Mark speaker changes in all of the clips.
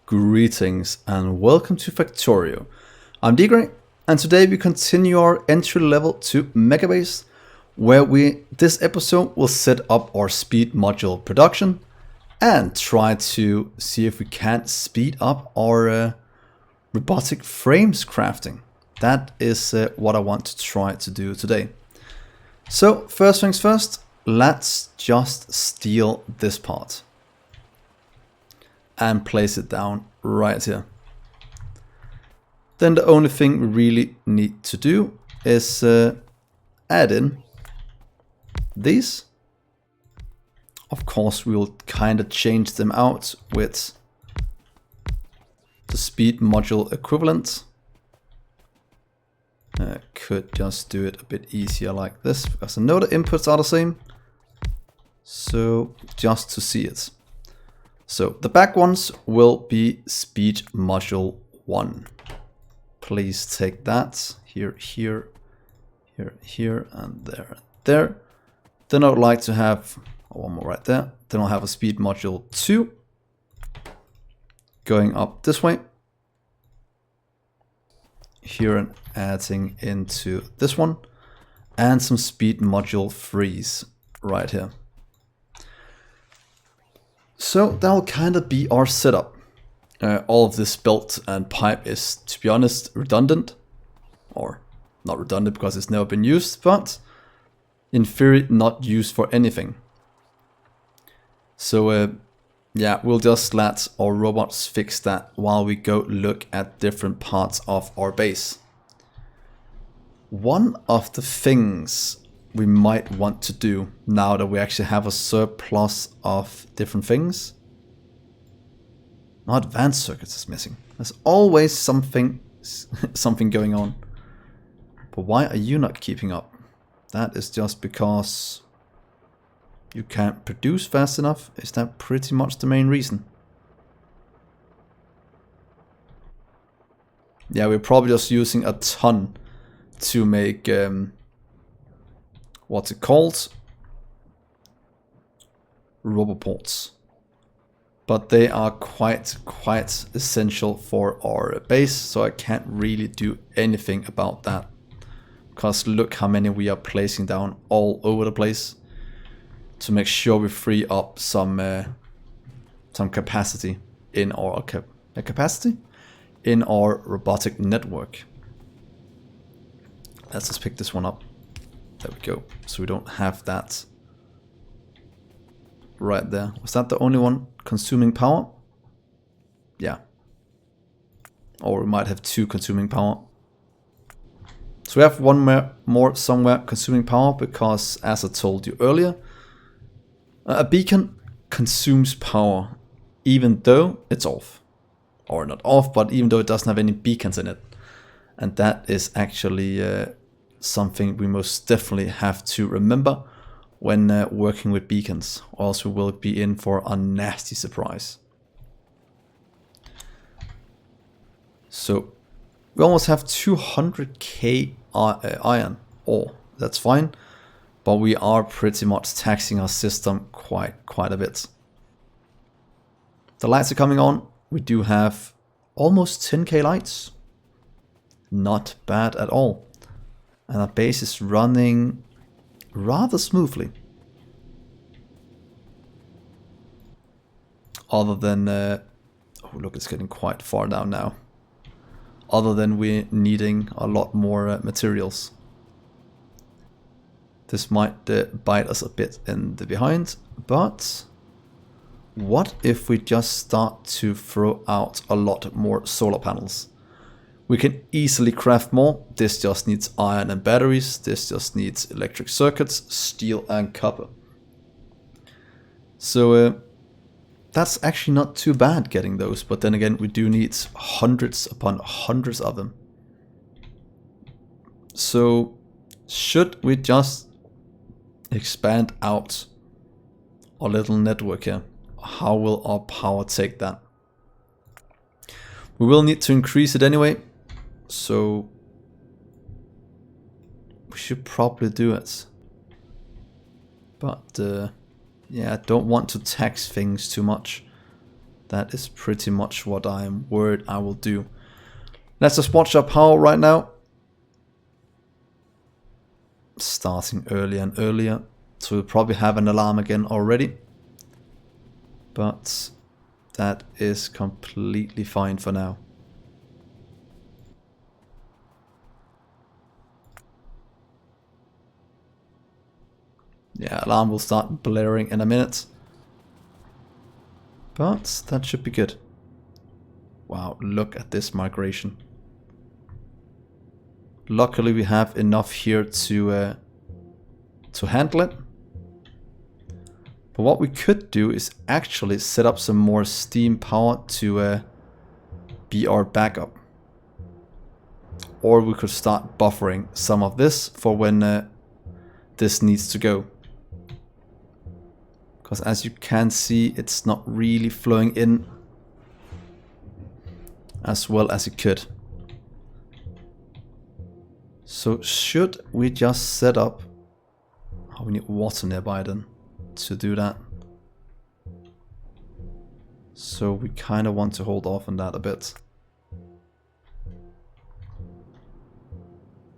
Speaker 1: Greetings and welcome to Factorio. I'm Dgray, and today we continue our entry level to Megabase, where this episode will set up our speed module production and try to see if we can't speed up our robotic frames crafting. That is what I want to try to do today. So first things first, let's just steal this part and place it down right here. Then the only thing we really need to do is add in these. Of course, we will kind of change them out with the speed module equivalent. Could just do it a bit easier like this, because I know the inputs are the same. So just to see it. So the back ones will be speed module 1. Please take that here, here, here, here, and there, there. Then I would like to have one more right there. Then I'll have a speed module 2 going up this way. Here and adding into this one. And some speed module 3s right here. So that'll kind of be our setup. All of this belt and pipe is, to be honest, redundant. Or not redundant because it's never been used, but in theory not used for anything. So yeah, we'll just let our robots fix that while we go look at different parts of our base. One of the things we might want to do now that we actually have a surplus of different things. No, advanced circuits is missing. There's always something going on. But why are you not keeping up? That is just because you can't produce fast enough. Is that pretty much the main reason? Yeah, we're probably just using a ton to make what's it called? Roboports. But they are quite essential for our base, so I can't really do anything about that. Because look how many we are placing down all over the place to make sure we free up some capacity in our in our robotic network. Let's just pick this one up. There we go. So we don't have that right there. Was that the only one consuming power? Yeah. Or we might have 2 consuming power. So we have one more somewhere consuming power because, as I told you earlier, a beacon consumes power even though it's off. Or not off, but even though it doesn't have any beacons in it. And that is actually something we most definitely have to remember when working with beacons, or else we will be in for a nasty surprise. So we almost have 200k iron ore. That's fine, but we are pretty much taxing our system quite a bit. The lights are coming on. We do have almost 10k lights. Not bad at all. And our base is running rather smoothly. Other than, oh look, it's getting quite far down now. Other than we're needing a lot more materials. This might bite us a bit in the behind, but what if we just start to throw out a lot more solar panels? We can easily craft more. This just needs iron and batteries. This just needs electric circuits, steel and copper. So that's actually not too bad getting those. But then again, we do need hundreds upon hundreds of them. So should we just expand out our little network here? How will our power take that? We will need to increase it anyway. So we should probably do it. But yeah, I don't want to tax things too much. That is pretty much what I'm worried I will do. Let's just watch our power right now. Starting earlier and earlier. So we'll probably have an alarm again already. But that is completely fine for now. Yeah, alarm will start blaring in a minute. But that should be good. Wow, look at this migration. Luckily we have enough here to handle it. But what we could do is actually set up some more steam power to be our backup. Or we could start buffering some of this for when this needs to go. Because as you can see, it's not really flowing in as well as it could. So should we just set up... Oh, we need water nearby then to do that. So we kind of want to hold off on that a bit.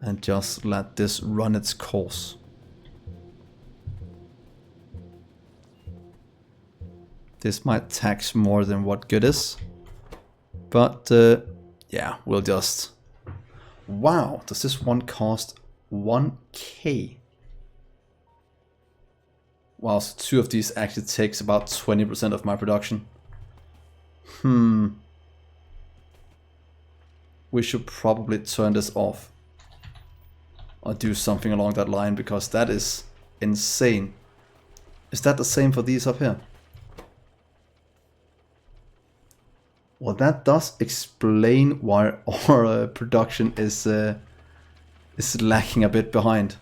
Speaker 1: And just let this run its course. This might tax more than what good is. But yeah, we'll just... Wow, does this one cost 1k? Wow, so 2 of these actually takes about 20% of my production. We should probably turn this off. Or do something along that line, because that is insane. Is that the same for these up here? Well, that does explain why our production is lacking a bit behind.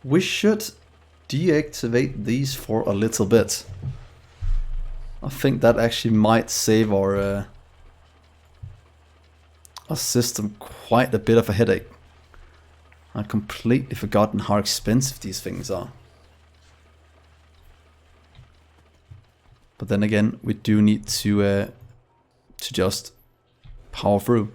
Speaker 1: We should deactivate these for a little bit. I think that actually might save our system quite a bit of a headache. I've completely forgotten how expensive these things are. But then again, we do need to just power through.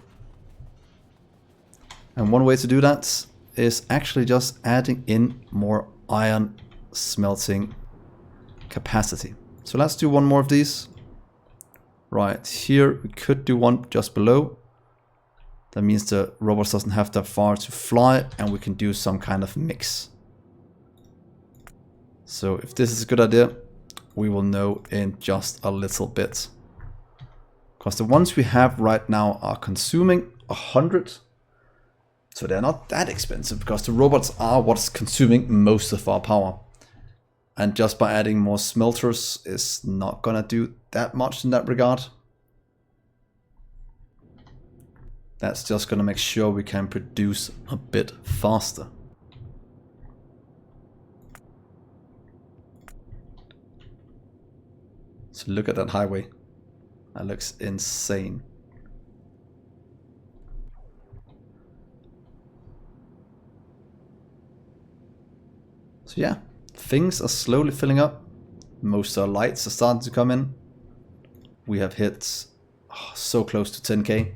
Speaker 1: And one way to do that is actually just adding in more iron smelting capacity. So let's do one more of these. Right, here we could do one just below. That means the robot doesn't have that far to fly, and we can do some kind of mix. So if this is a good idea, we will know in just a little bit. Because the ones we have right now are consuming 100. So they're not that expensive, because the robots are what's consuming most of our power. And just by adding more smelters is not gonna do that much in that regard. That's just gonna make sure we can produce a bit faster. So look at that highway. That looks insane. So yeah, things are slowly filling up. Most of our lights are starting to come in. We have hit so close to 10k.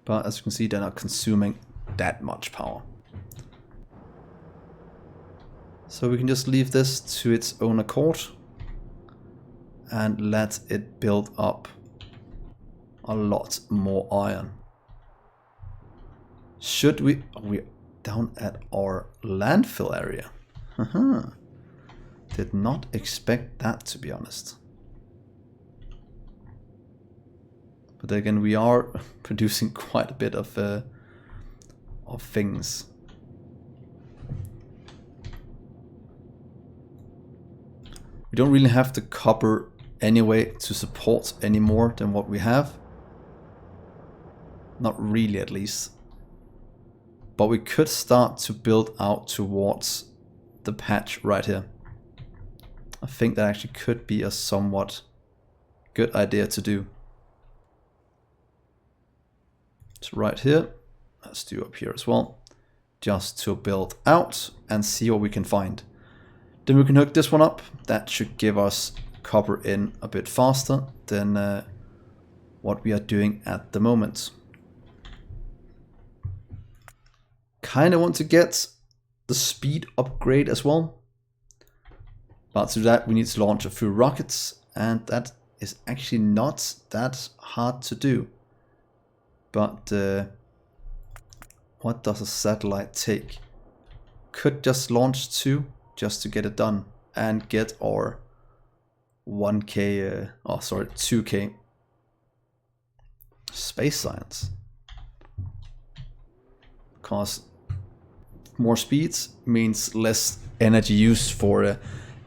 Speaker 1: But as you can see, they're not consuming that much power. So we can just leave this to its own accord. And let it build up a lot more iron. Should we... Are we down at our landfill area? Did not expect that, to be honest. But again, we are producing quite a bit of things. We don't really have the copper anyway to support any more than what we have. Not really, at least. But we could start to build out towards the patch right here. I think that actually could be a somewhat good idea to do. So right here, let's do up here as well. Just to build out and see what we can find. Then we can hook this one up. That should give us copper in a bit faster than what we are doing at the moment. Kind of want to get the speed upgrade as well. But to do that we need to launch a few rockets, and that is actually not that hard to do. But what does a satellite take? Could just launch 2 just to get it done and get our 2k space science. Because more speeds means less energy used for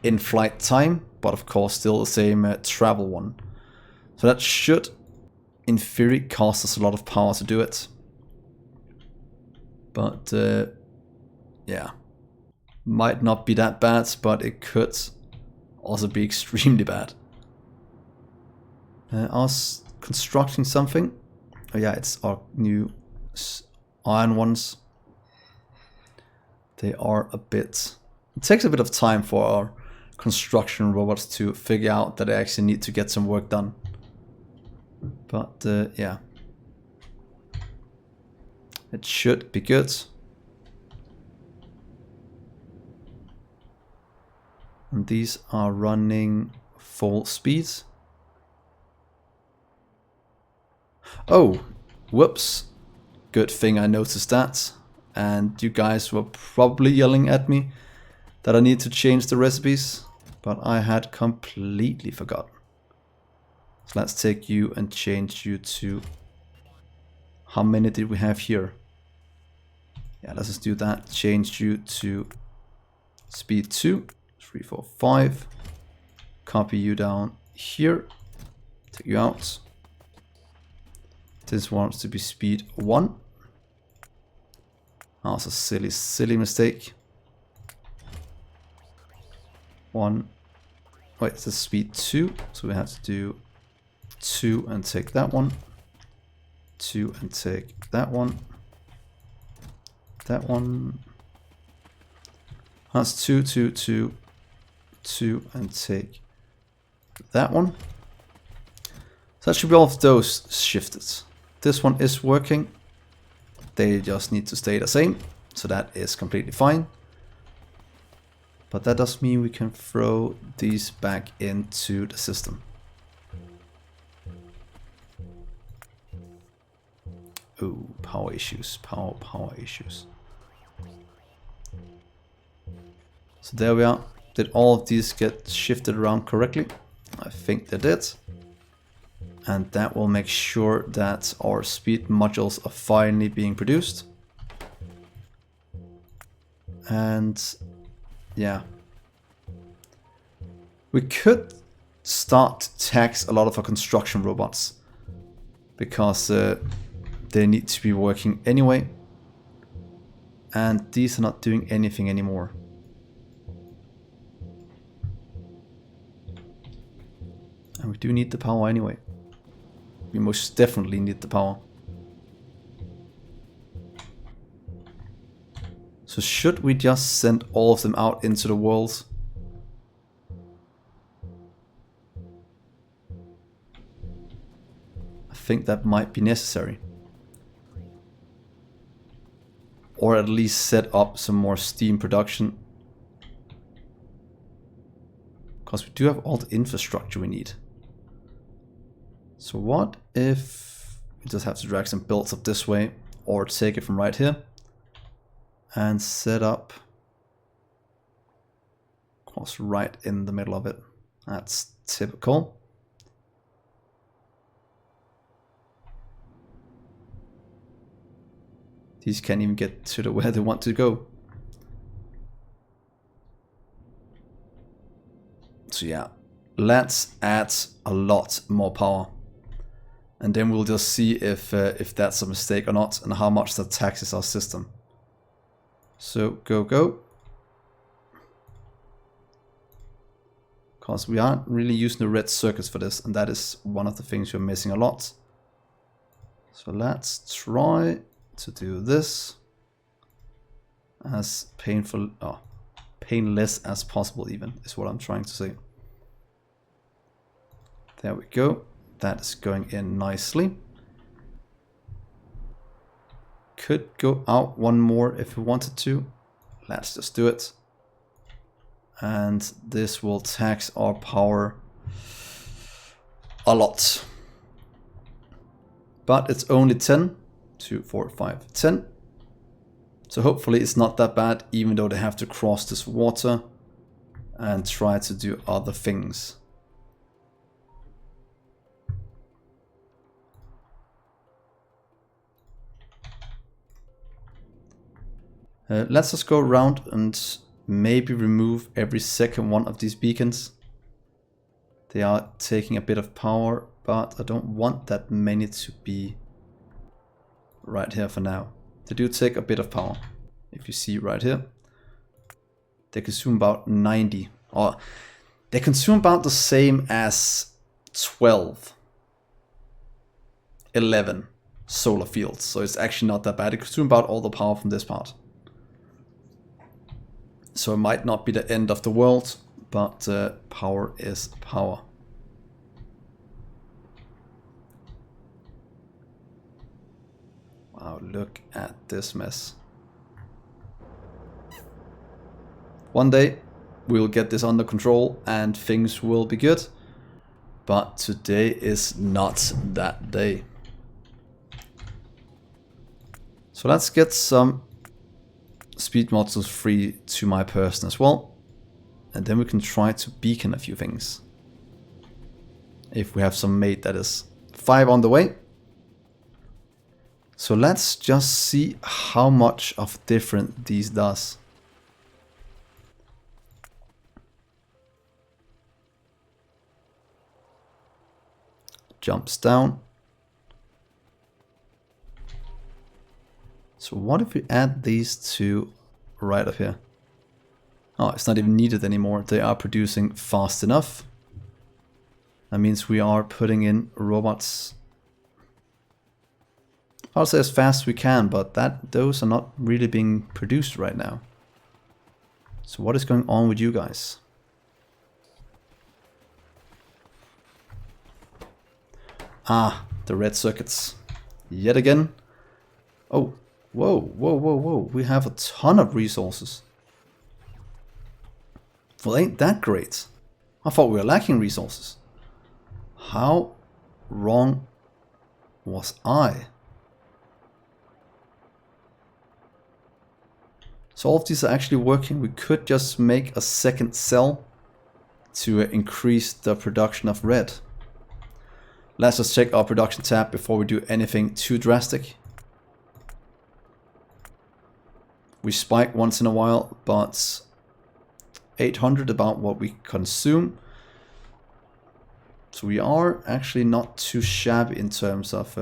Speaker 1: in-flight time, but of course still the same travel one. So that should, in theory, cost us a lot of power to do it. But yeah, might not be that bad, but it could also be extremely bad. Us constructing something. Oh yeah, it's our new iron ones. They are a bit... It takes a bit of time for our construction robots to figure out that they actually need to get some work done. But yeah, it should be good. And these are running full speed. Oh, whoops. Good thing I noticed that. And you guys were probably yelling at me that I need to change the recipes, but I had completely forgotten. So let's take you and change you to... How many did we have here? Yeah, let's just do that. Change you to speed 2, 3, 4, 5. Copy you down here. Take you out. This wants to be speed 1. That was a silly mistake. 1. Wait, this is speed 2. So we have to do 2 and take that one. 2 and take that one. That one. That's 2, 2, 2, 2 and take that one. So that should be all of those shifted. This one is working. They just need to stay the same. So that is completely fine. But that does mean we can throw these back into the system. Ooh, power issues, power issues. So there we are. Did all of these get shifted around correctly? I think they did. And that will make sure that our speed modules are finally being produced. And yeah, we could start to tax a lot of our construction robots because they need to be working anyway, and these are not doing anything anymore. And we do need the power anyway. We most definitely need the power. So should we just send all of them out into the world? I think that might be necessary. Or at least set up some more steam production. Because we do have all the infrastructure we need. So what if we just have to drag some builds up this way, or take it from right here and set up, of course, right in the middle of it. That's typical. These can't even get to where they want to go. So yeah, let's add a lot more power. And then we'll just see if that's a mistake or not, and how much that taxes our system. So go. Because we aren't really using the red circuits for this, and that is one of the things we're missing a lot. So let's try to do this as painfully painless as possible even, is what I'm trying to say. There we go. That is going in nicely. Could go out one more if we wanted to. Let's just do it. And this will tax our power a lot. But it's only 10. 2, 4, 5, 10. So hopefully it's not that bad, even though they have to cross this water and try to do other things. Let's just go around and maybe remove every second one of these beacons. They are taking a bit of power, but I don't want that many to be right here for now. They do take a bit of power. If you see right here, they consume about 90, or they consume about the same as 12, 11 solar fields. So it's actually not that bad. They consume about all the power from this part. So it might not be the end of the world, but power is power. Wow, look at this mess. One day we'll get this under control and things will be good. But today is not that day. So let's get some speed modules free to my person as well. And then we can try to beacon a few things. If we have some made, that is 5 on the way. So let's just see how much of different these does. Jumps down. So what if we add these two right up here? Oh, it's not even needed anymore. They are producing fast enough. That means we are putting in robots. I'll say as fast as we can, but those are not really being produced right now. So what is going on with you guys? Ah, the red circuits. Yet again. Oh, whoa, whoa, whoa, whoa. We have a ton of resources. Well, ain't that great? I thought we were lacking resources. How wrong was I? So all of these are actually working. We could just make a second cell to increase the production of red. Let's just check our production tab before we do anything too drastic. We spike once in a while, but 800 about what we consume. So we are actually not too shabby in terms of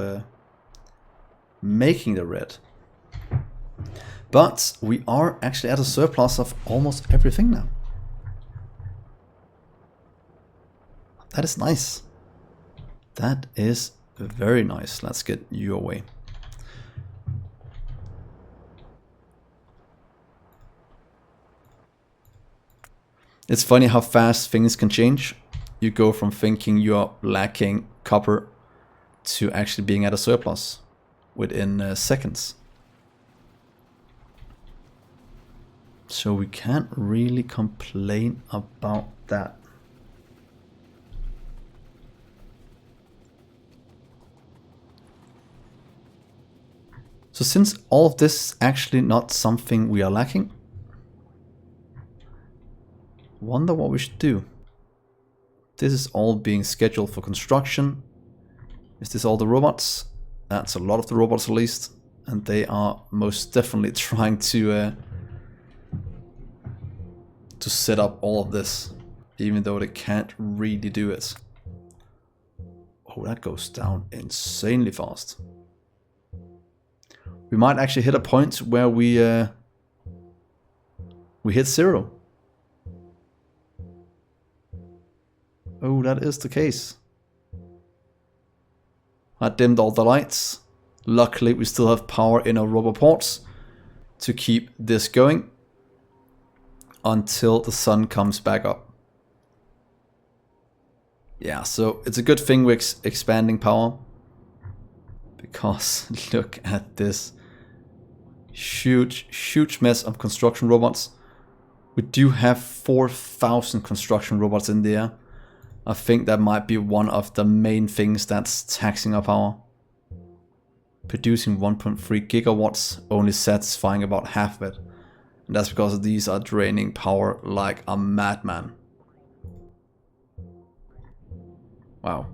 Speaker 1: making the red. But we are actually at a surplus of almost everything now. That is nice. That is very nice. Let's get you away. It's funny how fast things can change. You go from thinking you're lacking copper to actually being at a surplus within seconds. So we can't really complain about that. So since all of this is actually not something we are lacking, wonder what we should do. This is all being scheduled for construction. Is this all the robots? That's a lot of the robots at least. And they are most definitely trying to set up all of this, even though they can't really do it. Oh, that goes down insanely fast. We might actually hit a point where we hit 0. Oh, that is the case. I dimmed all the lights. Luckily, we still have power in our roboports to keep this going. until the sun comes back up. Yeah, so it's a good thing we're expanding power, because look at this huge mess of construction robots. We do have 4,000 construction robots in there. I think that might be one of the main things that's taxing our power. Producing 1.3 gigawatts, only satisfying about half of it. And that's because these are draining power like a madman. Wow.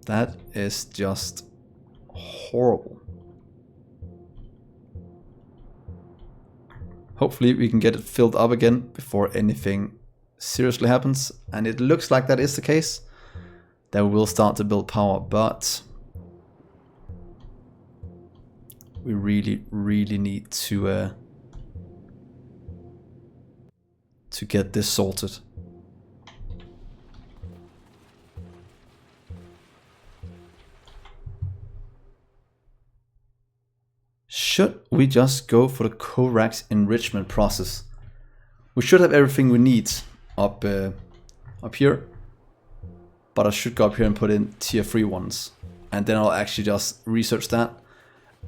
Speaker 1: That is just horrible. Hopefully we can get it filled up again before anything seriously happens. And it looks like that is the case. That we will start to build power, but we really need to get this sorted. Should we just go for the Corax enrichment process? We should have everything we need up here, but I should go up here and put in tier 3 ones, and then I'll actually just research that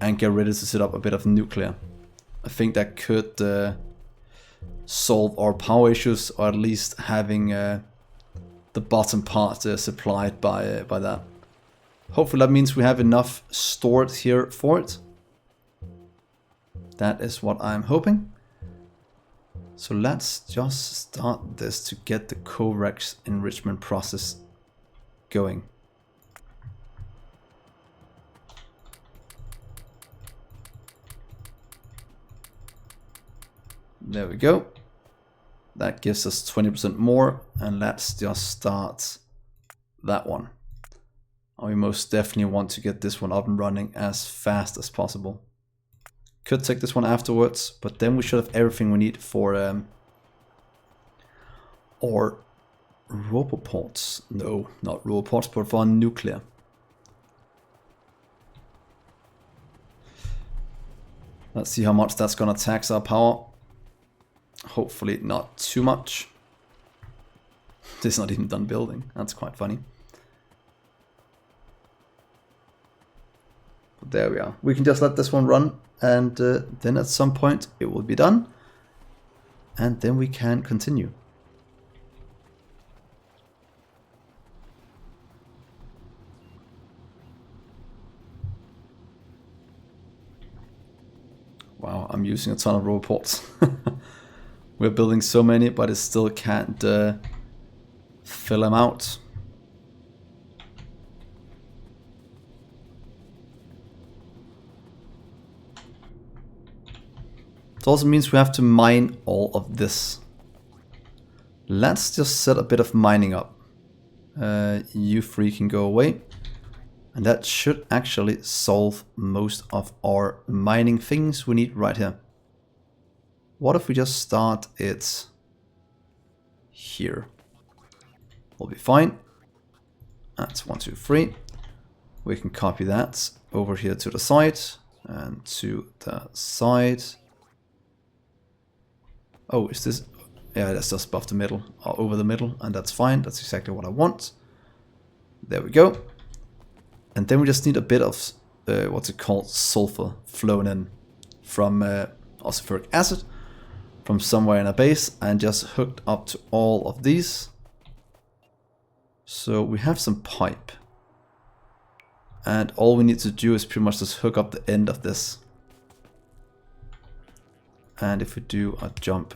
Speaker 1: and get ready to set up a bit of nuclear. I think that could solve our power issues, or at least having the bottom part supplied by that. Hopefully that means we have enough stored here for it. That is what I'm hoping. So let's just start this to get the Corax enrichment process going. There we go. That gives us 20% more, and let's just start that one. We most definitely want to get this one up and running as fast as possible. Could take this one afterwards, but then we should have everything we need for or roboports. No, not roboports, but for nuclear. Let's see how much that's gonna tax our power. Hopefully not too much. This is not even done building. That's quite funny. But there we are. We can just let this one run, and then at some point it will be done, and then we can continue. Wow, I'm using a ton of roboports. We're building so many, but it still can't fill them out. It also means we have to mine all of this. Let's just set a bit of mining up. You three can go away. And that should actually solve most of our mining things we need right here. What if we just start it here? We'll be fine. That's 1, 2, 3. We can copy that over here to the side and to the side. Oh, is this? Yeah, that's just above the middle, or over the middle, and that's fine. That's exactly what I want. There we go. And then we just need a bit of, what's it called, sulfur flown in from sulfuric acid from somewhere in a base, and just hooked up to all of these. So we have some pipe. And all we need to do is pretty much just hook up the end of this. And if we do a jump,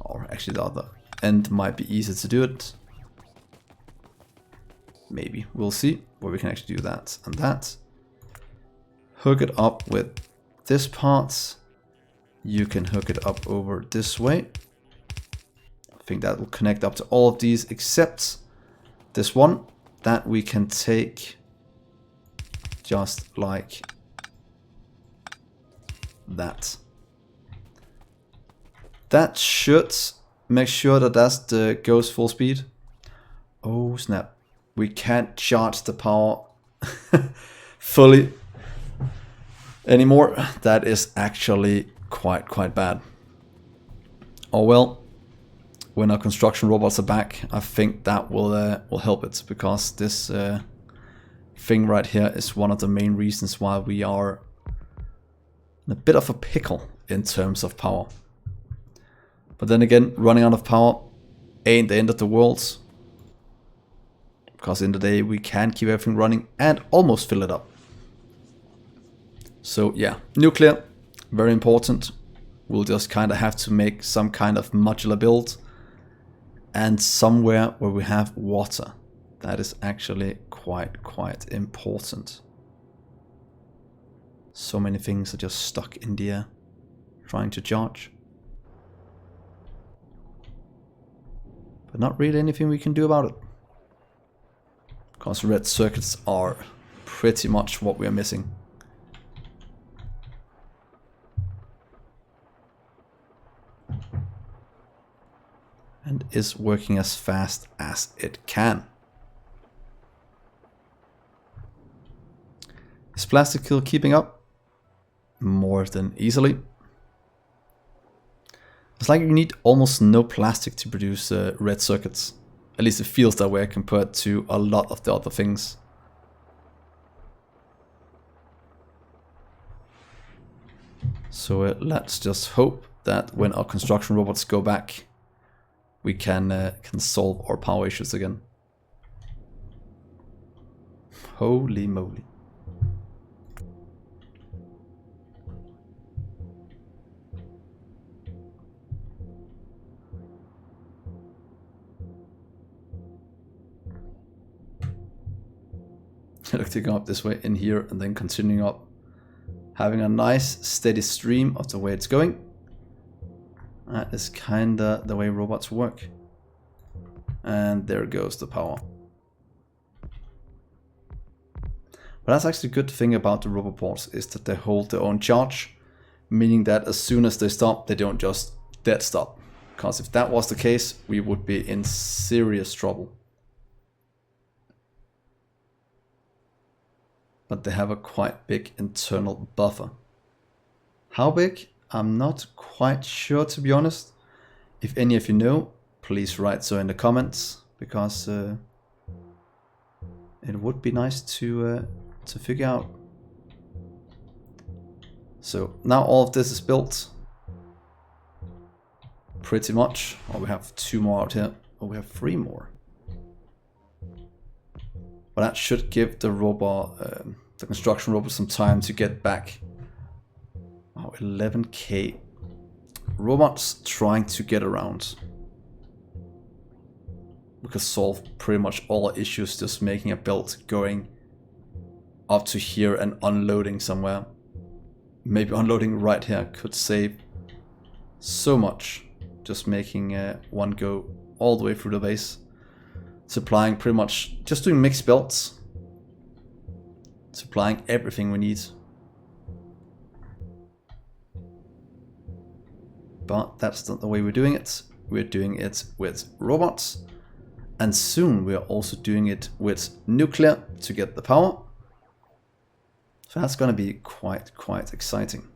Speaker 1: or actually the other end might be easier to do it. Maybe, we'll see, where we can actually do that and that. Hook it up with this part. You can hook it up over this way. I think that will connect up to all of these except this one that we can take just like that. That should make sure that that goes full speed. Oh snap. We can't charge the power fully. anymore, that is actually quite bad. Oh well, when our construction robots are back, I think that will help it, because this thing right here is one of the main reasons why we are in a bit of a pickle in terms of power. But then again, running out of power ain't the end of the world, because in the day we can keep everything running and almost fill it up. So yeah, nuclear, very important. We'll just kind of have to make some kind of modular build, and somewhere where we have water. That is actually quite important. So many things are just stuck in the air, trying to charge. But not really anything we can do about it, because red circuits are pretty much what we are missing. And is working as fast as it can. Is plastic still keeping up? More than easily. It's like you need almost no plastic to produce red circuits. At least it feels that way compared to a lot of the other things. So let's just hope that when our construction robots go back, we can solve our power issues again. Holy moly. Taking up this way in here and then continuing up, having a nice steady stream of the way it's going. That is kinda the way robots work. And there goes the power. But that's actually a good thing about the roboports, is that they hold their own charge, meaning that as soon as they stop, they don't just dead stop. Because if that was the case, we would be in serious trouble. But they have a quite big internal buffer. How big? I'm not quite sure, to be honest. If any of you know, please write so in the comments, because it would be nice to figure out. So now all of this is built, pretty much. Oh, we have 2 more out here. Oh, we have 3 more. But that should give the robot, the construction robot, some time to get back. Oh, 11k robots trying to get around. We could solve pretty much all our issues just making a belt going up to here and unloading somewhere. Maybe unloading right here could save so much. Just making one go all the way through the base. Supplying pretty much, just doing mixed belts. Supplying everything we need. But that's not the way we're doing it. We're doing it with robots. And soon we are also doing it with nuclear to get the power. So that's going to be quite exciting.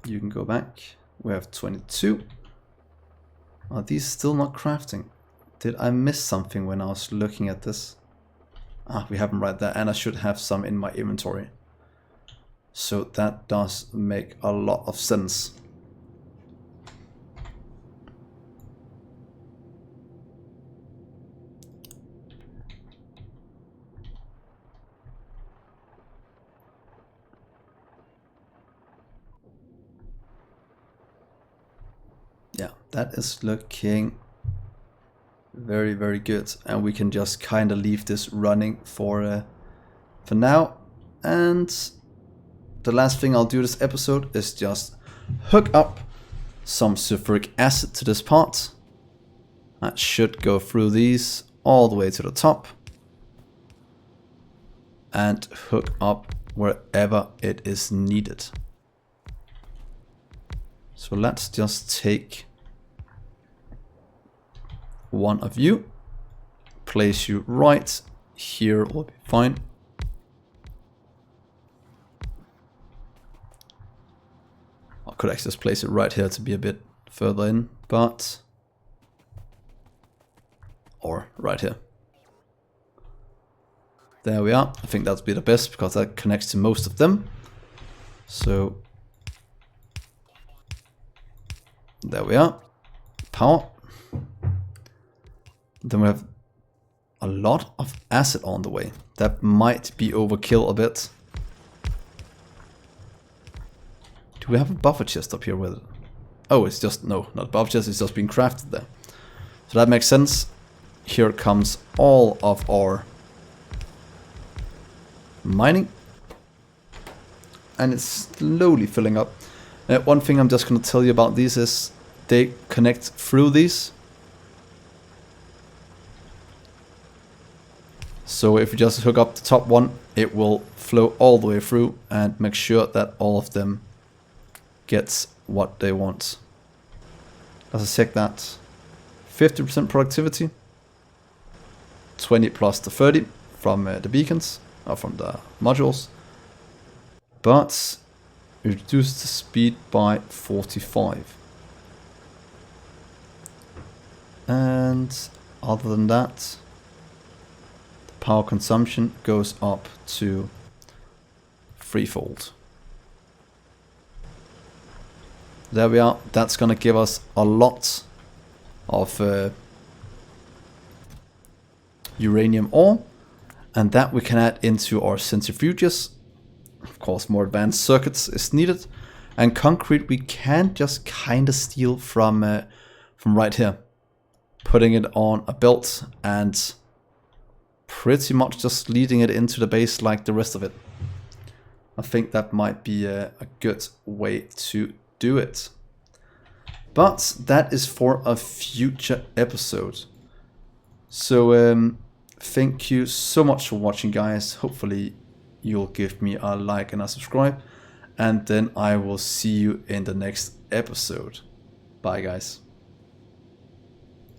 Speaker 1: You can go back. We have 22. Are these still not crafting? Did I miss something when I was looking at this? Ah, we have them right there, and I should have some in my inventory. So that does make a lot of sense. Yeah, that is looking very good, and we can just kind of leave this running for now. And the last thing I'll do this episode is just hook up some sulfuric acid to this part. That should go through these all the way to the top and hook up wherever it is needed. So let's just take one of you, place you right here, will be fine. I could actually just place it right here to be a bit further in, but... or right here. There we are. I think that'll be the best because that connects to most of them. So there we are. Power. Then we have a lot of acid on the way. That might be overkill a bit. Do we have a buffer chest up here with it? Oh, it's just, no, not a buffer chest, it's just being crafted there. So that makes sense. Here comes all of our mining. And it's slowly filling up. One thing I'm just going to tell you about these is they connect through these. So if you just hook up the top one, it will flow all the way through and make sure that all of them gets what they want. Let's check that. 50% productivity. 20 plus the 30 from the beacons, or from the modules. But reduce the speed by 45. And other than that, the power consumption goes up to threefold. There we are. That's gonna give us a lot of uranium ore, and that we can add into our centrifuges. Of course, more advanced circuits is needed, and concrete we can just kind of steal from right here, putting it on a belt and pretty much just leading it into the base like the rest of it. I think that might be a good way to do it. But that is for a future episode. So thank you so much for watching, guys. Hopefully you'll give me a like and a subscribe, and then I will see you in the next episode. Bye, guys.